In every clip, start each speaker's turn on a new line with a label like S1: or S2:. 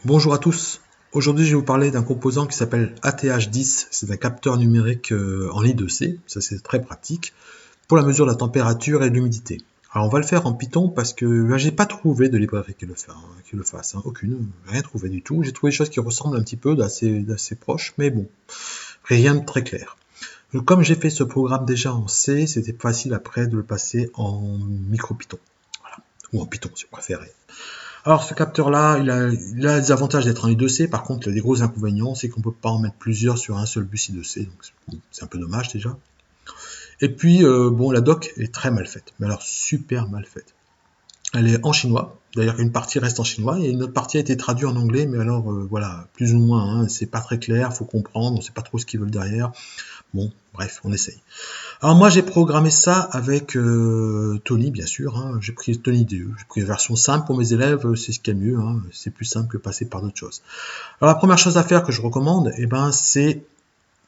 S1: Bonjour à tous. Aujourd'hui, je vais vous parler d'un composant qui s'appelle ATH10. C'est un capteur numérique en I2C. Ça, c'est très pratique pour la mesure de la température et de l'humidité. Alors, on va le faire en Python parce que j'ai pas trouvé de librairie qui le fasse. Aucune, rien trouvé du tout. J'ai trouvé des choses qui ressemblent un petit peu, d'assez proches, mais bon, rien de très clair. Donc, comme j'ai fait ce programme déjà en C, c'était facile après de le passer en MicroPython. Voilà. Ou en Python, si vous préférez. Alors ce capteur-là, il a des avantages d'être en I2C, par contre il a des gros inconvénients, c'est qu'on ne peut pas en mettre plusieurs sur un seul bus I2C, donc c'est un peu dommage déjà. Et puis, bon, la doc est très mal faite, mais alors super mal faite. Elle est en chinois, d'ailleurs une partie reste en chinois, et une autre partie a été traduite en anglais, mais alors voilà, plus ou moins, hein, c'est pas très clair, faut comprendre, on sait pas trop ce qu'ils veulent derrière. Bon, bref, on essaye. Alors moi j'ai programmé ça avec Tony bien sûr, hein. J'ai pris Tony DE, j'ai pris la version simple pour mes élèves, c'est ce qu'il y a de mieux, hein. C'est plus simple que passer par d'autres choses. Alors la première chose à faire que je recommande, c'est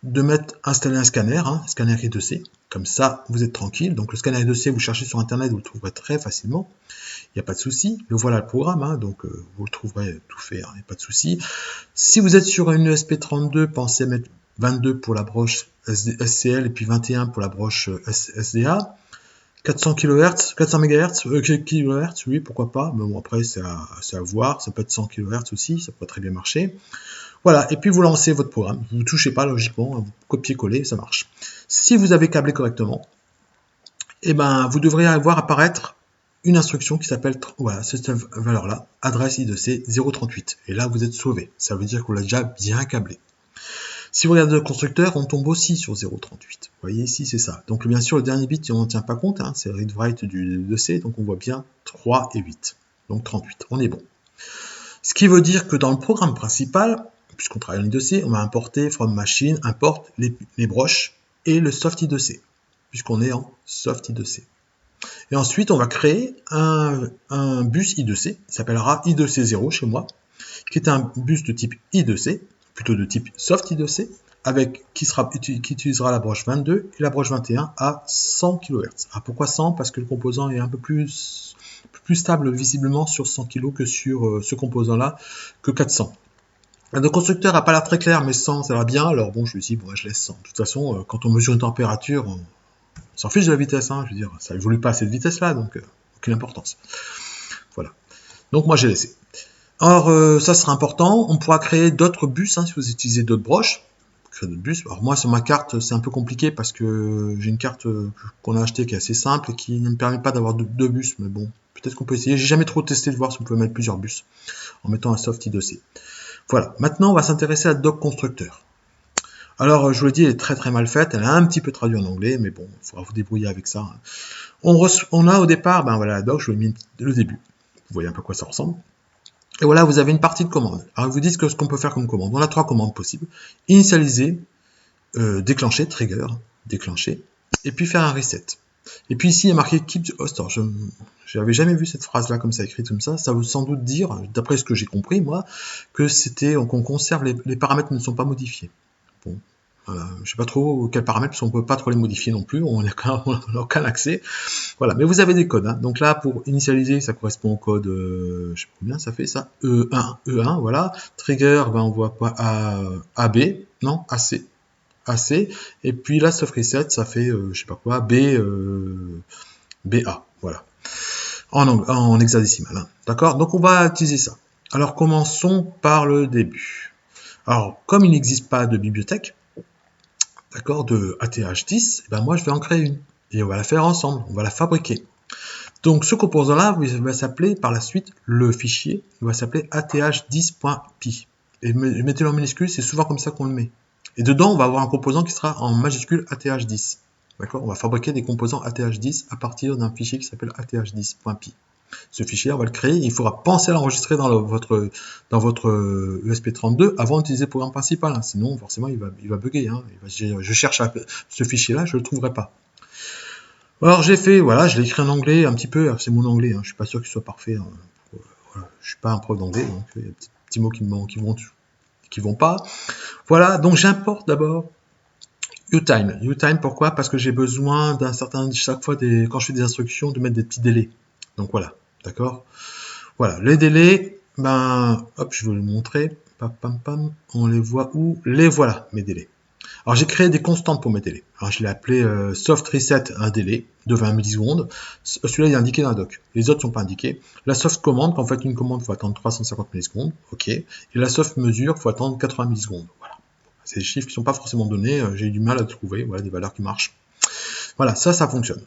S1: de installer un scanner, un scanner I2C, comme ça vous êtes tranquille. Donc le scanner I2C, vous cherchez sur internet, vous le trouverez très facilement, il n'y a pas de souci. Le voilà le programme, hein, donc vous le trouverez tout fait, il n'y a pas de souci. Si vous êtes sur une ESP32, pensez à mettre 22 pour la broche SCL et puis 21 pour la broche SDA. 400 kHz, 400 MHz, kHz, oui, pourquoi pas. Mais bon, après, c'est à voir. Ça peut être 100 kHz aussi, ça peut très bien marcher. Voilà, et puis vous lancez votre programme. Vous ne touchez pas, logiquement, vous copiez-coller, ça marche. Si vous avez câblé correctement, vous devrez voir apparaître une instruction qui s'appelle, voilà, cette valeur-là, adresse I2C 038. Et là, vous êtes sauvé. Ça veut dire que vous l'avez déjà bien câblé. Si vous regardez le constructeur, on tombe aussi sur 0,38. Vous voyez ici, c'est ça. Donc bien sûr, le dernier bit, on n'en tient pas compte, hein, c'est le read-write du 2C, donc on voit bien 3 et 8. Donc 38, on est bon. Ce qui veut dire que dans le programme principal, puisqu'on travaille en I2C, on va importer from machine, importe les broches et le soft I2C, puisqu'on est en soft I2C. Et ensuite, on va créer un bus I2C, qui s'appellera I2C0 chez moi, qui est un bus de type I2C, plutôt de type soft I2C, qui utilisera la broche 22 et la broche 21 à 100 kHz. Alors pourquoi 100? Parce que le composant est un peu plus stable visiblement sur 100 kg que sur ce composant-là, que 400. Le constructeur n'a pas l'air très clair, mais 100 ça va bien, alors bon, je me dis, bon, je laisse 100. De toute façon, quand on mesure une température, on s'en fiche de la vitesse, hein, je veux dire, ça évolue pas à cette vitesse-là, donc aucune importance. Voilà. Donc moi j'ai laissé. Alors, ça sera important. On pourra créer d'autres bus si vous utilisez d'autres broches. Créer d'autres bus. Alors moi, sur ma carte, c'est un peu compliqué parce que j'ai une carte qu'on a achetée qui est assez simple et qui ne me permet pas d'avoir deux bus. Mais bon, peut-être qu'on peut essayer. J'ai jamais trop testé de voir si on peut mettre plusieurs bus en mettant un soft I2C. Voilà. Maintenant, on va s'intéresser à la doc constructeur. Alors, je vous l'ai dit, elle est très très mal faite. Elle est un petit peu traduite en anglais, mais bon, il faudra vous débrouiller avec ça. On a au départ, voilà la doc, je vous ai mis le début. Vous voyez un peu à quoi ça ressemble. Et voilà, vous avez une partie de commande. Alors, ils vous disent que ce qu'on peut faire comme commande. On a 3 commandes possibles. Initialiser, déclencher, trigger, déclencher, et puis faire un reset. Et puis ici, il y a marqué keep host. Alors, je n'avais jamais vu cette phrase-là comme ça, écrite comme ça. Ça veut sans doute dire, d'après ce que j'ai compris, moi, que qu'on conserve les paramètres ne sont pas modifiés. Bon, voilà. Je ne sais pas trop quels paramètres, parce qu'on ne peut pas trop les modifier non plus. On n'a aucun accès. Voilà, mais vous avez des codes. Hein. Donc là, pour initialiser, ça correspond au code, je sais pas combien ça fait ça, E1, voilà. Trigger, on voit quoi, AB, non, AC. Et puis là, soft reset, ça fait, je sais pas quoi, BA, voilà. En hexadécimal. Hein. D'accord? Donc on va utiliser ça. Alors commençons par le début. Alors, comme il n'existe pas de bibliothèque, d'accord, de ATH10, moi je vais en créer une. Et on va la faire ensemble, on va la fabriquer. Donc ce composant-là va s'appeler par la suite, le fichier, il va s'appeler ath10.py. Et mettez-le en minuscule, c'est souvent comme ça qu'on le met. Et dedans, on va avoir un composant qui sera en majuscule ath10. D'accord? On va fabriquer des composants ath10 à partir d'un fichier qui s'appelle ath10.py. Ce fichier, on va le créer, il faudra penser à l'enregistrer dans votre ESP32 avant d'utiliser le programme principal. Hein. Sinon, forcément, il va bugger. Hein. Je cherche ce fichier-là, je ne le trouverai pas. Alors j'ai fait, voilà, je l'ai écrit en anglais un petit peu, c'est mon anglais, hein, je suis pas sûr qu'il soit parfait, hein, voilà, je suis pas un prof d'anglais, donc il y a des petits mots qui vont pas. Voilà, donc j'importe d'abord UTime. UTime, pourquoi? Parce que j'ai besoin chaque fois, quand je fais des instructions, de mettre des petits délais. Donc voilà, d'accord? Voilà, les délais, ben, hop, je vais vous le montrer. Pam, pam, pam. On les voit où? Les voilà, mes délais. Alors j'ai créé des constantes pour mes délais. Alors je l'ai appelé soft reset un délai de 20 millisecondes. Celui-là il est indiqué dans la doc. Les autres sont pas indiqués. La soft commande, quand on fait une commande, il faut attendre 350 millisecondes. Ok. Et la soft mesure, il faut attendre 80 millisecondes. Voilà. C'est des chiffres qui ne sont pas forcément donnés. J'ai eu du mal à trouver. Voilà, des valeurs qui marchent. Voilà, ça fonctionne.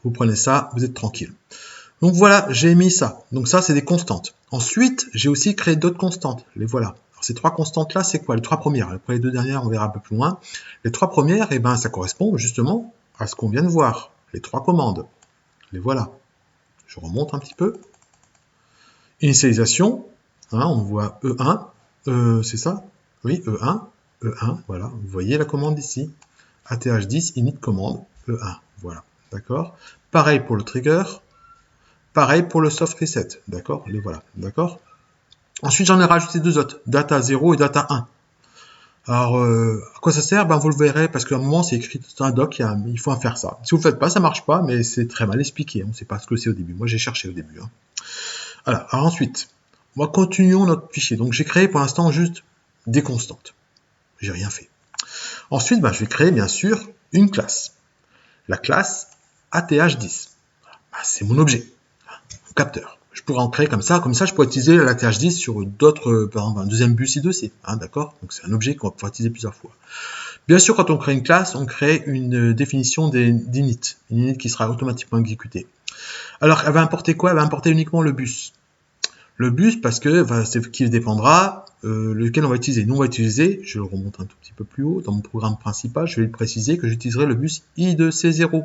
S1: Vous prenez ça, vous êtes tranquille. Donc voilà, j'ai mis ça. Donc ça, c'est des constantes. Ensuite, j'ai aussi créé d'autres constantes. Les voilà. Alors, ces trois constantes-là, c'est quoi? Les trois premières. Après les deux dernières, on verra un peu plus loin. Les trois premières, eh ben, ça correspond justement à ce qu'on vient de voir. Les trois commandes. Les voilà. Je remonte un petit peu. Initialisation. Hein, on voit E1. C'est ça? Oui, E1. E1, voilà. Vous voyez la commande ici. ATH10, init commande. E1. Voilà. D'accord? Pareil pour le trigger. Pareil pour le soft reset, d'accord? Les voilà, d'accord? Ensuite, j'en ai rajouté deux autres, data 0 et data 1. Alors, à quoi ça sert? Ben, vous le verrez, parce qu'à un moment, c'est écrit dans un doc, il faut faire ça. Si vous ne le faites pas, ça marche pas, mais c'est très mal expliqué. On ne sait pas ce que c'est au début. Moi, j'ai cherché au début. Hein. Voilà. Alors ensuite, continuons notre fichier. Donc, j'ai créé pour l'instant juste des constantes. J'ai rien fait. Ensuite, ben, je vais créer, bien sûr, une classe. La classe ATH10. Ben, c'est mon objet. Capteur. Je pourrais en créer comme ça je pourrais utiliser la TH10 sur d'autres, par exemple un deuxième bus I2C, hein, d'accord? Donc c'est un objet qu'on va pouvoir utiliser plusieurs fois. Bien sûr, quand on crée une classe, on crée une définition d'init, une init qui sera automatiquement exécutée. Alors, elle va importer quoi? Elle va importer uniquement le bus. Le bus, parce que c'est qui dépendra, lequel on va utiliser. Nous, on va utiliser, je le remonte un tout petit peu plus haut, dans mon programme principal, je vais préciser que j'utiliserai le bus I2C0.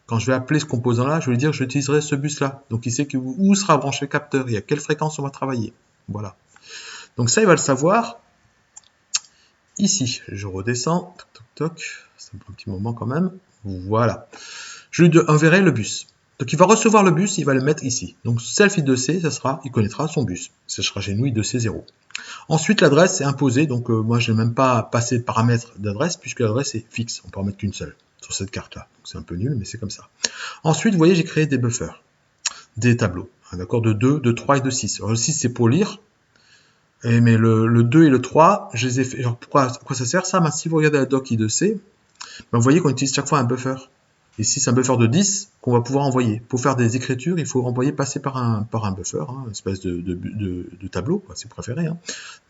S1: Quand je vais appeler ce composant-là, je vais lui dire que j'utiliserai ce bus-là. Donc, il sait où sera branché le capteur et à quelle fréquence on va travailler. Voilà. Donc, ça, il va le savoir ici. Je redescends. Toc, toc, toc. Ça me prend un petit moment quand même. Voilà. Je lui enverrai le bus. Donc, il va recevoir le bus, il va le mettre ici. Donc, self I2C, il connaîtra son bus. Ça sera chez nous I2C0. Ensuite, l'adresse est imposée. Donc, moi, je n'ai même pas passé de paramètres d'adresse puisque l'adresse est fixe. On peut en mettre qu'une seule sur cette carte-là. C'est un peu nul, mais c'est comme ça. Ensuite, vous voyez, j'ai créé des buffers, des tableaux, hein, d'accord, de 2, de 3 et de 6. Alors, le 6, c'est pour lire, mais le 2 et le 3, je les ai fait. Alors, à quoi ça sert ça? Si vous regardez la doc I2C, vous voyez qu'on utilise chaque fois un buffer. Ici, c'est un buffer de 10 qu'on va pouvoir envoyer. Pour faire des écritures, il faut renvoyer, passer par un buffer, hein, une espèce de tableau, si vous préférez, hein,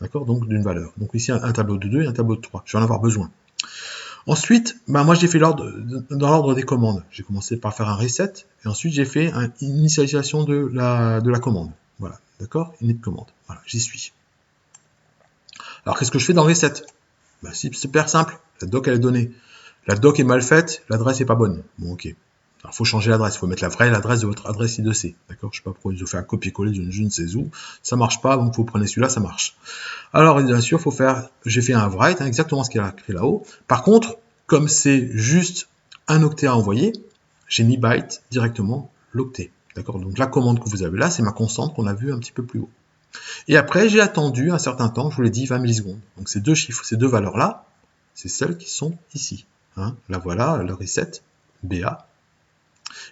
S1: d'accord, donc d'une valeur. Donc ici, un tableau de 2 et un tableau de 3. Je vais en avoir besoin. Ensuite, moi j'ai fait dans l'ordre des commandes. J'ai commencé par faire un reset et ensuite j'ai fait une initialisation de la commande. Voilà, d'accord? Init commande. Voilà, j'y suis. Alors qu'est-ce que je fais dans le reset? C'est super simple. La doc elle est donnée. La doc est mal faite, l'adresse est pas bonne. Bon, ok. Alors il faut changer l'adresse, il faut mettre l'adresse de votre adresse I2C. D'accord? Je sais pas pourquoi ils ont fait un copier-coller d'une je ne sais où. Ça marche pas, donc vous prenez celui-là, ça marche. Alors bien sûr, j'ai fait un write, hein, exactement ce qu'il a écrit là-haut. Par contre, comme c'est juste un octet à envoyer, j'ai mis byte directement l'octet. D'accord? Donc la commande que vous avez là, c'est ma constante qu'on a vue un petit peu plus haut. Et après, j'ai attendu un certain temps, je vous l'ai dit, 20 millisecondes. Donc ces deux chiffres, ces deux valeurs-là, c'est celles qui sont ici. Hein? La voilà, le reset, BA.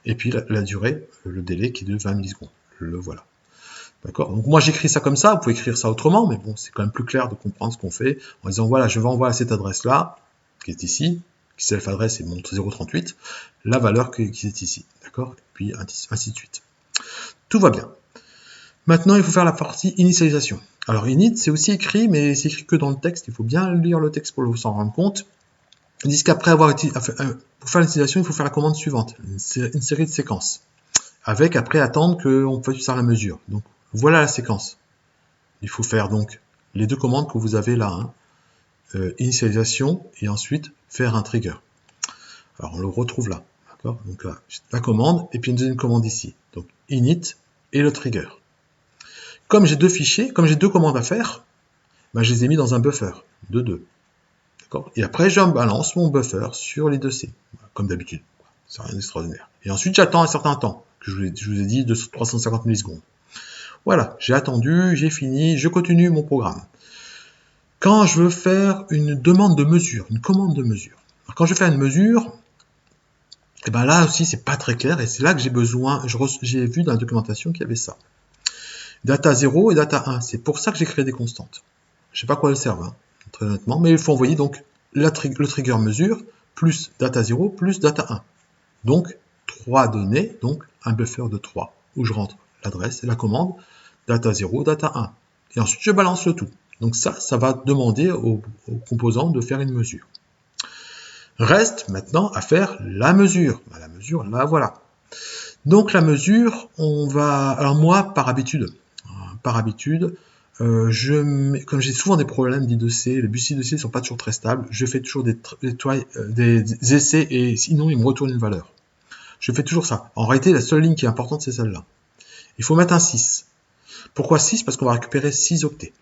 S1: Et puis la durée, le délai qui est de 20 millisecondes. Le voilà. D'accord? Donc moi j'écris ça comme ça, vous pouvez écrire ça autrement, mais bon, c'est quand même plus clair de comprendre ce qu'on fait en disant voilà, je vais envoyer à cette adresse-là, qui est ici, qui self-adresse et montre 038, la valeur qui est ici. D'accord? Et puis ainsi de suite. Tout va bien. Maintenant, il faut faire la partie initialisation. Alors init, c'est aussi écrit, mais c'est écrit que dans le texte, il faut bien lire le texte pour s'en rendre compte. Ils disent qu'après avoir pour faire l'initialisation, il faut faire la commande suivante, une série de séquences. Avec après attendre qu'on puisse faire la mesure. Donc voilà la séquence. Il faut faire donc les deux commandes que vous avez là, hein, initialisation et ensuite faire un trigger. Alors on le retrouve là, d'accord? Donc là, la commande et puis une deuxième commande ici. Donc init et le trigger. Comme j'ai deux fichiers, comme j'ai deux commandes à faire, je les ai mis dans un buffer de 2. D'accord? Et après je balance mon buffer sur les 2C, comme d'habitude. C'est rien d'extraordinaire. Et ensuite j'attends un certain temps, que je vous ai dit de 350 millisecondes. Voilà, j'ai attendu, j'ai fini, je continue mon programme. Quand je veux faire une demande de mesure, une commande de mesure, alors quand je vais faire une mesure, et là aussi c'est pas très clair et c'est là que j'ai besoin, j'ai vu dans la documentation qu'il y avait ça. Data 0 et data 1. C'est pour ça que j'ai créé des constantes. Je ne sais pas à quoi elles servent, hein, très honnêtement, mais il faut envoyer donc le trigger mesure plus data 0 plus data 1. Donc, 3 données, donc un buffer de 3, où je rentre l'adresse et la commande data 0, data 1. Et ensuite, je balance le tout. Donc ça va demander au composant de faire une mesure. Reste maintenant à faire la mesure. La mesure, là, voilà. Donc la mesure, on va... Alors moi, par habitude, comme j'ai souvent des problèmes d'I2C, les bus I2C ne sont pas toujours très stables, je fais toujours des essais et sinon il me retourne une valeur. Je fais toujours ça. En réalité, la seule ligne qui est importante, c'est celle-là. Il faut mettre un 6. Pourquoi 6? Parce qu'on va récupérer 6 octets.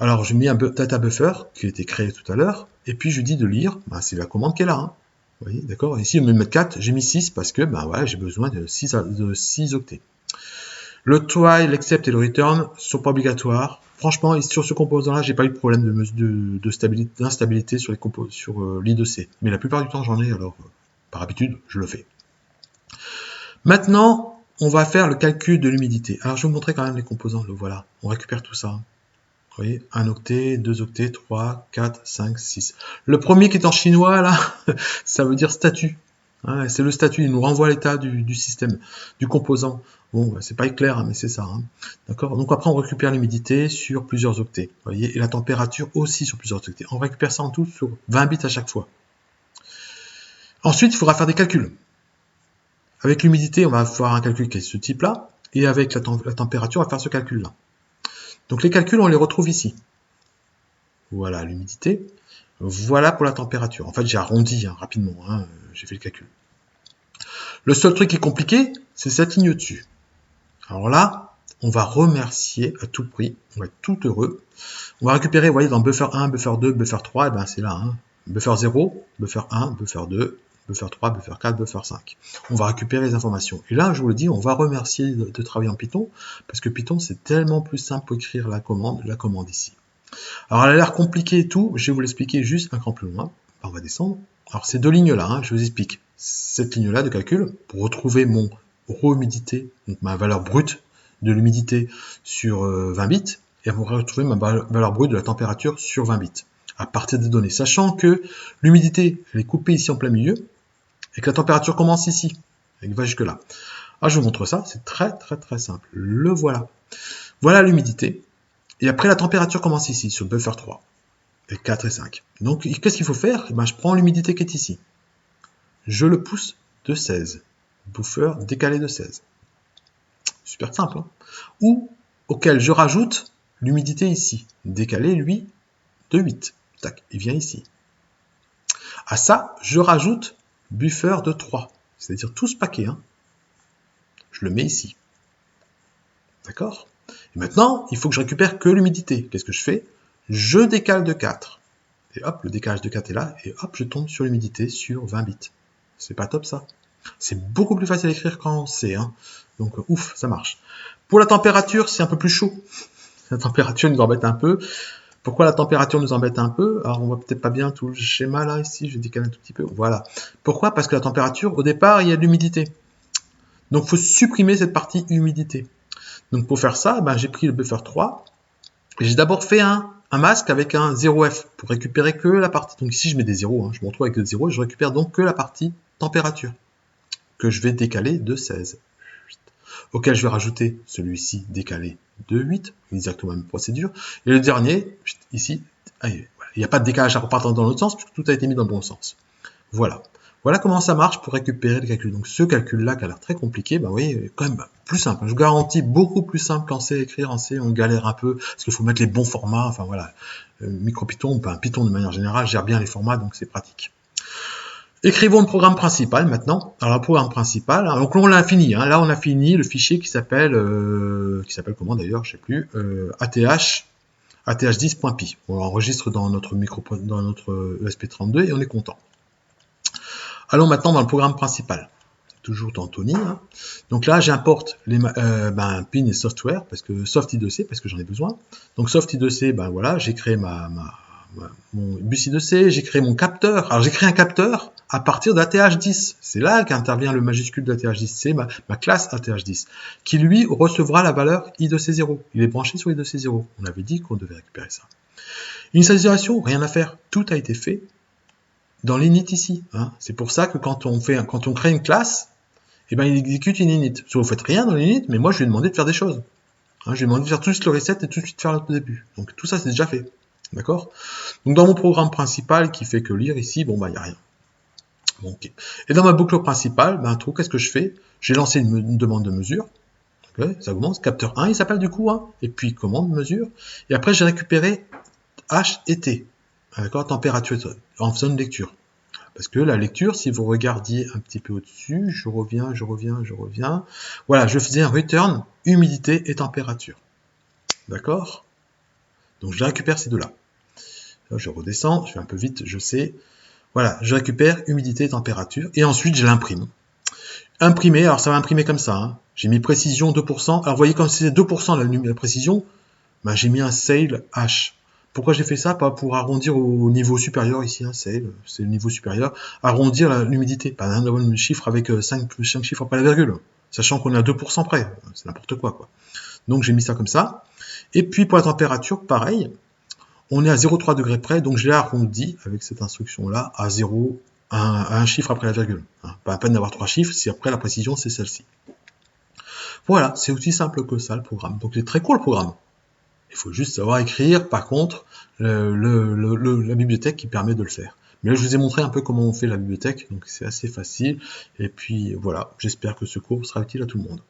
S1: Alors, j'ai mis un data buffer qui a été créé tout à l'heure, et puis je dis de lire, c'est la commande qui est là. Hein. Vous voyez, d'accord? Ici, au lieu de mettre 4, j'ai mis 6 parce que voilà, j'ai besoin de 6 octets. Le try, l'accept et le return ne sont pas obligatoires. Franchement, sur ce composant-là, j'ai pas eu de problème d'instabilité sur l'I2C. Mais la plupart du temps, j'en ai, alors par habitude, je le fais. Maintenant, on va faire le calcul de l'humidité. Alors, je vais vous montrer quand même les composants. Le voilà, on récupère tout ça. Vous voyez, 1 octet, 2 octets, 3, 4, 5, 6. Le premier qui est en chinois, là, ça veut dire statut. Hein, c'est le statut, il nous renvoie à l'état du système, du composant. Bon, c'est pas clair, hein, mais c'est ça. Hein. D'accord. Donc après, on récupère l'humidité sur plusieurs octets. Vous voyez, et la température aussi sur plusieurs octets. On récupère ça en tout sur 20 bits à chaque fois. Ensuite, il faudra faire des calculs. Avec l'humidité, on va faire un calcul qui est ce type-là, et avec la température, on va faire ce calcul-là. Donc les calculs, on les retrouve ici. Voilà l'humidité. Voilà pour la température. En fait, j'ai arrondi rapidement. Hein, j'ai fait le calcul. Le seul truc qui est compliqué, c'est cette ligne au-dessus. Alors là, on va remercier à tout prix. On va être tout heureux. On va récupérer, vous voyez, dans buffer 1, buffer 2, buffer 3, et ben c'est là. Hein. Buffer 0, buffer 1, buffer 2, buffer 3, buffer 4, buffer 5. On va récupérer les informations. Et là, je vous le dis, on va remercier de travailler en Python, parce que Python, c'est tellement plus simple pour écrire la commande ici. Alors, elle a l'air compliquée et tout, je vais vous l'expliquer juste un cran plus loin. On va descendre. Alors, ces deux lignes-là, hein, je vous explique. Cette ligne-là de calcul, pour retrouver mon rho humidité, donc ma valeur brute de l'humidité sur 20 bits, et pour retrouver ma valeur brute de la température sur 20 bits, à partir des données. Sachant que l'humidité, elle est coupée ici en plein milieu, et que la température commence ici, et va jusque là. Ah, je vous montre ça, c'est très simple. Le voilà. Voilà l'humidité. Et après, la température commence ici, sur buffer 3, et 4 et 5. Donc, qu'est-ce qu'il faut faire? Je prends l'humidité qui est ici. Je le pousse de 16. Buffer décalé de 16. Super simple. Hein, ou auquel je rajoute l'humidité ici. Décalé, lui, de 8. Tac, il vient ici. À ça, je rajoute buffer de 3. C'est-à-dire tout ce paquet. Hein. Je le mets ici. D'accord? Et maintenant, il faut que je récupère que l'humidité. Qu'est-ce que je fais? Je décale de 4. Et hop, le décalage de 4 est là. Et hop, je tombe sur l'humidité sur 20 bits. C'est pas top ça. C'est beaucoup plus facile à écrire quand on sait. Hein. Donc, ouf, ça marche. Pour la température, c'est un peu plus chaud. La température nous embête un peu. Pourquoi la température nous embête un peu? Alors, on voit peut-être pas bien tout le schéma là, ici. Je décale un tout petit peu. Voilà. Pourquoi? Parce que la température, au départ, il y a de l'humidité. Donc, il faut supprimer cette partie humidité. Donc, pour faire ça, j'ai pris le buffer 3. Et j'ai d'abord fait un masque avec un 0F pour récupérer que la partie. Donc, ici, je mets des 0. Hein. Je me retrouve avec des 0 et je récupère donc que la partie température que je vais décaler de 16. Auquel je vais rajouter celui-ci décalé de 8, exactement la même procédure. Et le dernier, ici, il n'y a pas de décalage à repartir dans l'autre sens, puisque tout a été mis dans le bon sens. Voilà. Voilà comment ça marche pour récupérer le calcul. Donc ce calcul-là, qui a l'air très compliqué, vous voyez, quand même plus simple. Je vous garantis, beaucoup plus simple qu'en C, écrire en C, on galère un peu, parce qu'il faut mettre les bons formats, enfin voilà. MicroPython, Python de manière générale, gère bien les formats, donc c'est pratique. Écrivons le programme principal maintenant. Alors le programme principal, donc là on l'a fini. Hein. Là on a fini le fichier qui s'appelle comment d'ailleurs, je sais plus, ath10.py. On l'enregistre dans notre ESP32 et on est content. Allons maintenant dans le programme principal. Toujours dans Tony. Hein. Donc là j'importe les pin et software parce que soft I2C parce que j'en ai besoin. Donc soft I2C, voilà, j'ai créé ma mon bus I2C, j'ai créé mon capteur. Alors j'ai créé un capteur à partir d'ATH10. C'est là qu'intervient le majuscule d'ATH10. C'est ma classe ATH10, qui lui recevra la valeur I2C0. Il est branché sur I2C0. On avait dit qu'on devait récupérer ça. Initialisation, rien à faire. Tout a été fait dans l'init ici. Hein. C'est pour ça que quand on crée une classe, eh ben, il exécute une init. Soit vous faites rien dans l'init, mais moi je lui ai demandé de faire des choses. Hein, je lui ai demandé de faire tout de suite le reset et tout de suite faire le début. Donc tout ça c'est déjà fait. D'accord? Donc dans mon programme principal qui fait que lire ici, bon bah il n'y a rien. Bon, ok. Et dans ma boucle principale, ben, qu'est-ce que je fais? J'ai lancé une demande de mesure. Okay, ça commence. Capteur 1, il s'appelle du coup 1. Et puis commande mesure. Et après j'ai récupéré H et T. D'accord? Température en zone lecture. Parce que la lecture, si vous regardiez un petit peu au-dessus, je reviens. Voilà, je faisais un return, humidité et température. D'accord? Donc je récupère ces deux-là. Je redescends, je fais un peu vite, je sais. Voilà, je récupère humidité et température. Et ensuite, je l'imprime. Imprimer, alors ça va imprimer comme ça. Hein. J'ai mis précision 2%. Alors vous voyez, comme c'est 2% la précision, ben, j'ai mis un sale H. Pourquoi j'ai fait ça? Pas pour arrondir au niveau supérieur ici, hein, c'est le niveau supérieur. Arrondir l'humidité, pas un chiffre avec 5 chiffres après la virgule, sachant qu'on est à 2% près, c'est n'importe quoi. Donc j'ai mis ça comme ça. Et puis pour la température, pareil, on est à 0,3 degrés près, donc je l'ai arrondi avec cette instruction-là à 0, à un chiffre après la virgule. Hein. Pas la peine d'avoir 3 chiffres, si après la précision c'est celle-ci. Voilà, c'est aussi simple que ça le programme. Donc c'est très court le programme. Il faut juste savoir écrire, par contre, la bibliothèque qui permet de le faire. Mais là, je vous ai montré un peu comment on fait la bibliothèque, donc c'est assez facile. Et puis voilà, j'espère que ce cours sera utile à tout le monde.